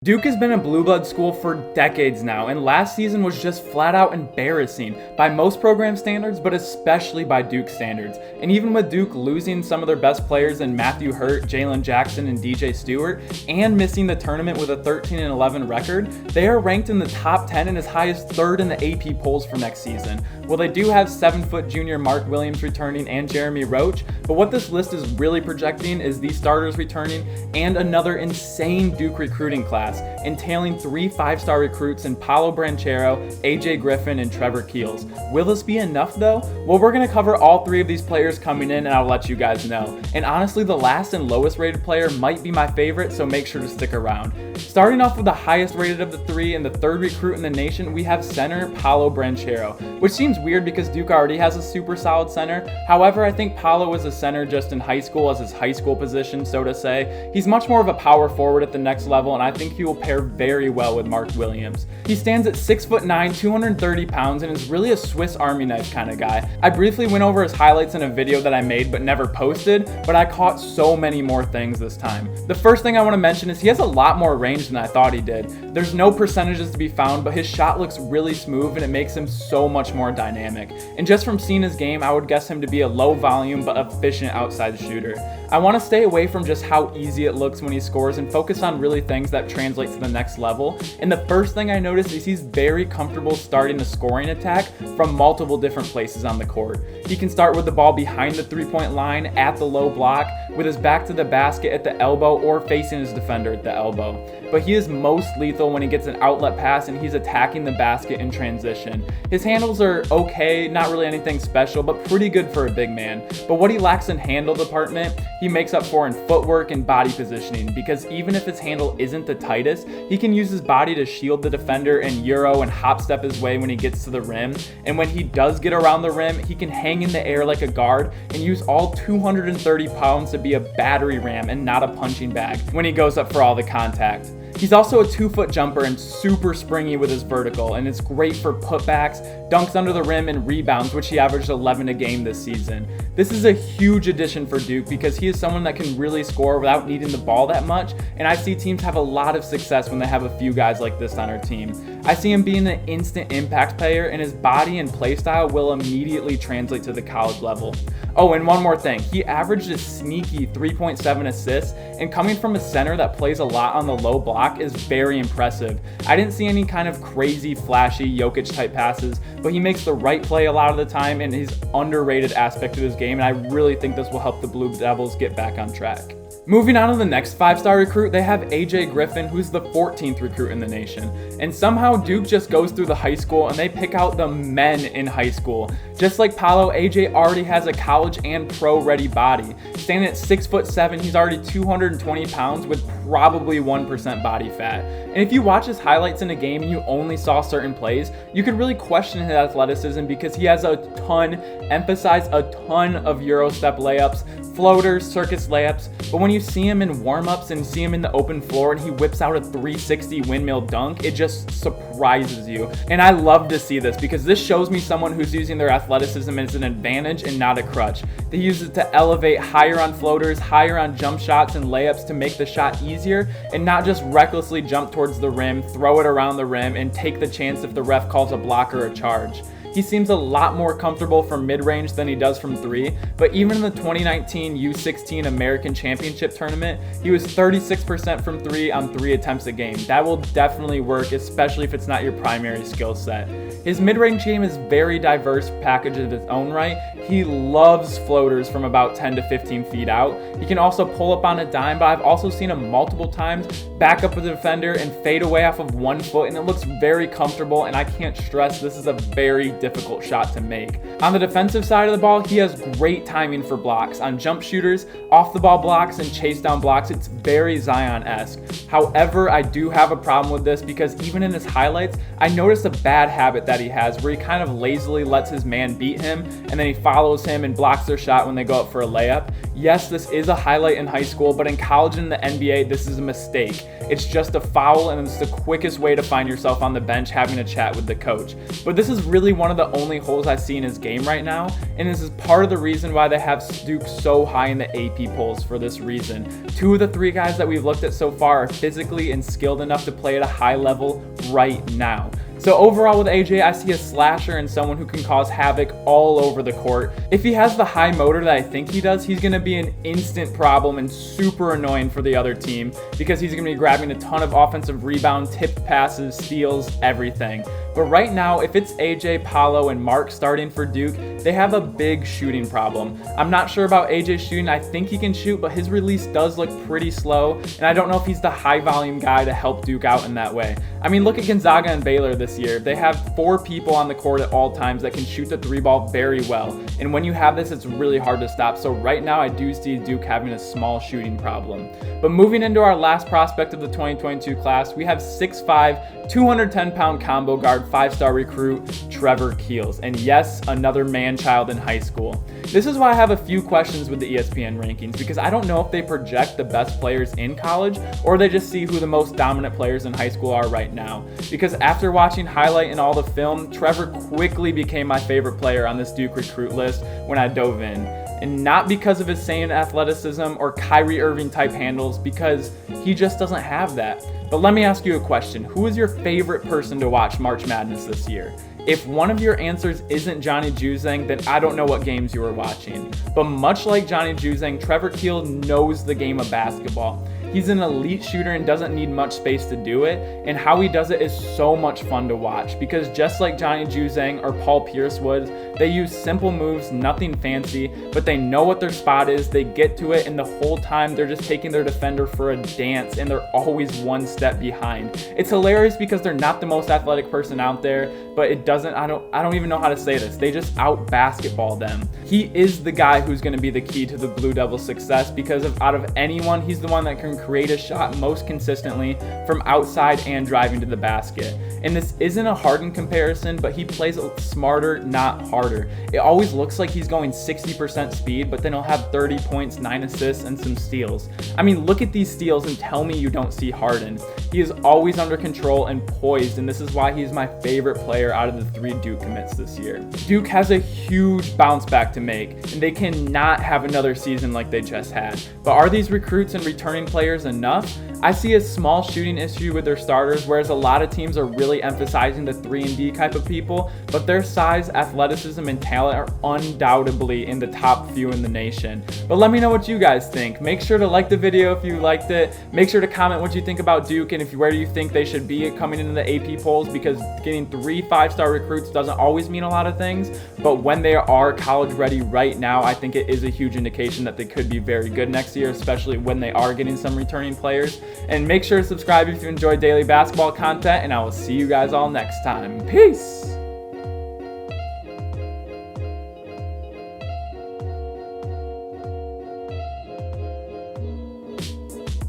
Duke has been a blue blood school for decades now, and last season was just flat out embarrassing by most program standards, but especially by Duke standards. And even with Duke losing some of their best players in Matthew Hurt, Jalen Jackson, and DJ Stewart, and missing the tournament with a 13-11 record, they are ranked in the top 10 and as high as 3rd in the AP polls for next season. Well, they do have 7-foot junior Mark Williams returning and Jeremy Roach, but what this list is really projecting is these starters returning and another insane Duke recruiting class, entailing 3 5-star recruits in Paolo Branchero, AJ Griffin, and Trevor Keels. Will this be enough though? Well, we're going to cover all 3 of these players coming in and I'll let you guys know. And honestly, the last and lowest rated player might be my favorite, so make sure to stick around. Starting off with the highest rated of the 3 and the 3rd recruit in the nation, we have center Paolo Branchero, which seems weird because Duke already has a super solid center. However, I think Paolo was a center just in high school as his high school position, so to say. He's much more of a power forward at the next level, and I think he will pair very well with Mark Williams. He stands at 6'9", 230 pounds, and is really a Swiss Army knife kind of guy. I briefly went over his highlights in a video that I made but never posted, but I caught so many more things this time. The first thing I want to mention is he has a lot more range than I thought he did. There's no percentages to be found, but his shot looks really smooth and it makes him so much more dynamic. And just from seeing his game, I would guess him to be a low volume but efficient outside shooter. I want to stay away from just how easy it looks when he scores and focus on really things that translate to the next level. And the first thing I noticed is he's very comfortable starting the scoring attack from multiple different places on the court. He can start with the ball behind the 3-point line at the low block, with his back to the basket at the elbow, or facing his defender at the elbow. But he is most lethal when he gets an outlet pass and he's attacking the basket in transition. His handles are okay, not really anything special, but pretty good for a big man. But what he lacks in handle department, he makes up for in footwork and body positioning, because even if his handle isn't the tightest, he can use his body to shield the defender and euro and hop step his way when he gets to the rim. And when he does get around the rim, he can hang in the air like a guard and use all 230 pounds to be a battering ram and not a punching bag when he goes up for all the contact. He's also a 2-foot jumper and super springy with his vertical, and it's great for putbacks, dunks under the rim, and rebounds, which he averaged 11 a game this season. This is a huge addition for Duke because he is someone that can really score without needing the ball that much, and I see teams have a lot of success when they have a few guys like this on our team. I see him being an instant impact player, and his body and play style will immediately translate to the college level. Oh, and one more thing. He averaged a sneaky 3.7 assists, and coming from a center that plays a lot on the low block is very impressive. I didn't see any kind of crazy, flashy Jokic type passes, but he makes the right play a lot of the time, and his underrated aspect of his game, and I really think this will help the Blue Devils get back on track. Moving on to the next 5-star recruit, they have AJ Griffin, who's the 14th recruit in the nation. And somehow Duke just goes through the high school and they pick out the men in high school. Just like Paolo, AJ already has a college and pro ready body. Standing at 6'7", he's already 220 pounds with probably 1% body fat. And if you watch his highlights in a game and you only saw certain plays, you could really question his athleticism because he has a ton, emphasize a ton of Euro step layups, floaters, circus layups, but when you see him in warm-ups and see him in the open floor and he whips out a 360 windmill dunk, it just surprises you. And I love to see this because this shows me someone who's using their athleticism as an advantage and not a crutch. They use it to elevate higher on floaters, higher on jump shots and layups to make the shot easier, and not just recklessly jump towards the rim, throw it around the rim, and take the chance if the ref calls a block or a charge. He seems a lot more comfortable from mid-range than he does from 3, but even in the 2019 U16 American Championship tournament, he was 36% from 3 on 3 attempts a game. That will definitely work, especially if it's not your primary skill set. His mid-range game is very diverse package of its own right. He loves floaters from about 10 to 15 feet out. He can also pull up on a dime, but I've also seen him multiple times back up with the defender and fade away off of 1 foot, and it looks very comfortable, and I can't stress this is a very difficult shot to make. On the defensive side of the ball, he has great timing for blocks. On jump shooters, off the ball blocks, and chase down blocks, it's very Zion-esque. However, I do have a problem with this because even in his highlights, I noticed a bad habit that he has where he kind of lazily lets his man beat him and then he follows him and blocks their shot when they go up for a layup. Yes, this is a highlight in high school, but in college and the NBA, this is a mistake. It's just a foul, and it's the quickest way to find yourself on the bench having a chat with the coach. But this is really one of the only holes I see in his game right now, and this is part of the reason why they have Duke so high in the AP polls for this reason. 2 of the 3 guys that we've looked at so far are physically and skilled enough to play at a high level right now. So overall with AJ, I see a slasher and someone who can cause havoc all over the court. If he has the high motor that I think he does, he's going to be an instant problem and super annoying for the other team because he's going to be grabbing a ton of offensive rebound, tipped passes, steals, everything. But right now, if it's AJ, Paolo, and Mark starting for Duke, they have a big shooting problem. I'm not sure about AJ's shooting. I think he can shoot, but his release does look pretty slow, and I don't know if he's the high volume guy to help Duke out in that way. I mean, look at Gonzaga and Baylor this year. They have 4 people on the court at all times that can shoot the 3-ball very well, and when you have this, it's really hard to stop. So right now, I do see Duke having a small shooting problem. But moving into our last prospect of the 2022 class, we have 6'5", 210-pound combo guard, 5-star recruit, Trevor Keels. And yes, another man-child in high school. This is why I have a few questions with the ESPN rankings, because I don't know if they project the best players in college or they just see who the most dominant players in high school are right now. Because after watching highlight and all the film, Trevor quickly became my favorite player on this Duke recruit list when I dove in. And not because of his insane athleticism or Kyrie Irving type handles, because he just doesn't have that. But let me ask you a question. Who is your favorite person to watch March Madness this year? If one of your answers isn't Johnny Juzang, then I don't know what games you were watching. But much like Johnny Juzang, Trevor Keels knows the game of basketball. He's an elite shooter and doesn't need much space to do it, and how he does it is so much fun to watch because just like Johnny Juzang or Paul Pierce would, they use simple moves, nothing fancy, but they know what their spot is, they get to it, and the whole time they're just taking their defender for a dance and they're always one step behind. It's hilarious because they're not the most athletic person out there, but it doesn't, I don't even know how to say this. They just out basketball them. He is the guy who's going to be the key to the Blue Devils' success because out of anyone, he's the one that can create a shot most consistently from outside and driving to the basket. And this isn't a Harden comparison, but he plays smarter, not harder. It always looks like he's going 60% speed, but then he'll have 30 points, 9 assists, and some steals. I mean, look at these steals and tell me you don't see Harden. He is always under control and poised, and this is why he's my favorite player out of the 3 Duke commits this year. Duke has a huge bounce back to make, and they cannot have another season like they just had. But are these recruits and returning players enough? I see a small shooting issue with their starters, whereas a lot of teams are really emphasizing the 3-and-D type of people, but their size, athleticism, and talent are undoubtedly in the top few in the nation. But let me know what you guys think. Make sure to like the video if you liked it. Make sure to comment what you think about Duke and where do you think they should be coming into the AP polls, because getting 3 5-star recruits doesn't always mean a lot of things, but when they are college ready right now, I think it is a huge indication that they could be very good next year, especially when they are getting some returning players. And make sure to subscribe if you enjoy daily basketball content, and I will see you guys all next time. Peace!